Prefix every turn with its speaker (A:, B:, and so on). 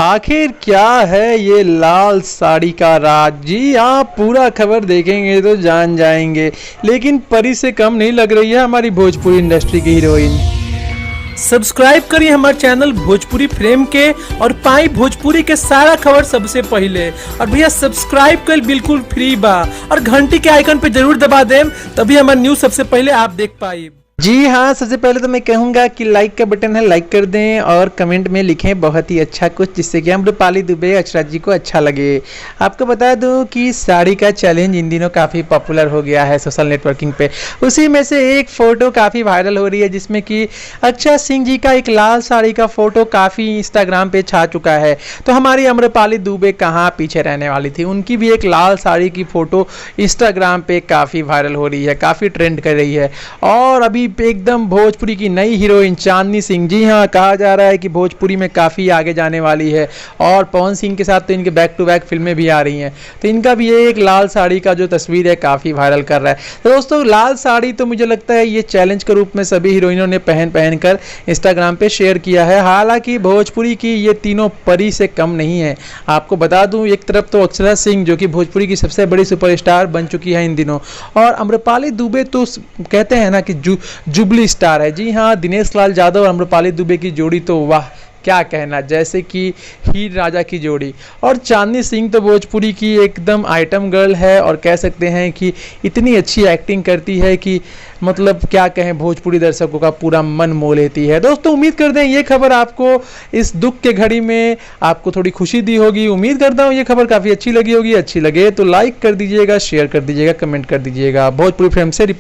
A: आखिर क्या है ये लाल साड़ी का राज। जी हाँ, पूरा खबर देखेंगे तो जान जाएंगे। लेकिन परी से कम नहीं लग रही है हमारी भोजपुरी इंडस्ट्री की हीरोइन।
B: सब्सक्राइब करिए हमारे चैनल भोजपुरी फ्रेम के और पाई भोजपुरी के सारा खबर सबसे पहले। और भैया सब्सक्राइब कर बिल्कुल फ्री बा और घंटी के आइकन पे जरूर दबा दें, तभी हमारा न्यूज सबसे पहले आप देख पाए।
A: जी हाँ, सबसे पहले तो मैं कहूँगा कि लाइक का बटन है, लाइक कर दें और कमेंट में लिखें बहुत ही अच्छा कुछ, जिससे कि अम्रपाली दुबे अक्षरा जी को अच्छा लगे। आपको बता दूं कि साड़ी का चैलेंज इन दिनों काफ़ी पॉपुलर हो गया है सोशल नेटवर्किंग पे। उसी में से एक फ़ोटो काफ़ी वायरल हो रही है, जिसमें कि अक्षरा सिंह जी का एक लाल साड़ी का फ़ोटो काफ़ी इंस्टाग्राम पे छा चुका है। तो हमारी अम्रपाली दुबे कहाँ पीछे रहने वाली थी, उनकी भी एक लाल साड़ी की फ़ोटो इंस्टाग्राम पे काफ़ी वायरल हो रही है, काफ़ी ट्रेंड कर रही है। और अभी एकदम भोजपुरी की नई हीरोइन चांदनी सिंह, जी हाँ, कहा जा रहा है कि भोजपुरी में काफ़ी आगे जाने वाली है। और पवन सिंह के साथ तो इनके बैक टू बैक फिल्में भी आ रही हैं। तो इनका भी एक लाल साड़ी का जो तस्वीर है काफ़ी वायरल कर रहा है। तो दोस्तों, लाल साड़ी तो मुझे लगता है ये चैलेंज के रूप में सभी हीरोइनों ने पहन कर इंस्टाग्राम पे शेयर किया है। हालांकि भोजपुरी की ये तीनों परी से कम नहीं है। आपको बता दूं, एक तरफ तो अक्षरा सिंह जो कि भोजपुरी की सबसे बड़ी सुपरस्टार बन चुकी है इन दिनों, और अम्रपाली दुबे तो कहते हैं ना कि जुबली स्टार है। जी हाँ, दिनेश लाल यादव और अम्रपाली दुबे की जोड़ी तो वाह क्या कहना, जैसे कि हीर राजा की जोड़ी। और चांदनी सिंह तो भोजपुरी की एकदम आइटम गर्ल है, और कह सकते हैं कि इतनी अच्छी एक्टिंग करती है कि मतलब क्या कहें, भोजपुरी दर्शकों का पूरा मन मोह लेती है। दोस्तों, उम्मीद करते हैं ये खबर आपको इस दुख के घड़ी में आपको थोड़ी खुशी दी होगी। उम्मीद करता हूँ ये खबर काफ़ी अच्छी लगी होगी। अच्छी लगे तो लाइक कर दीजिएगा, शेयर कर दीजिएगा, कमेंट कर दीजिएगा। भोजपुरी फ्रेम से रिपोर्ट।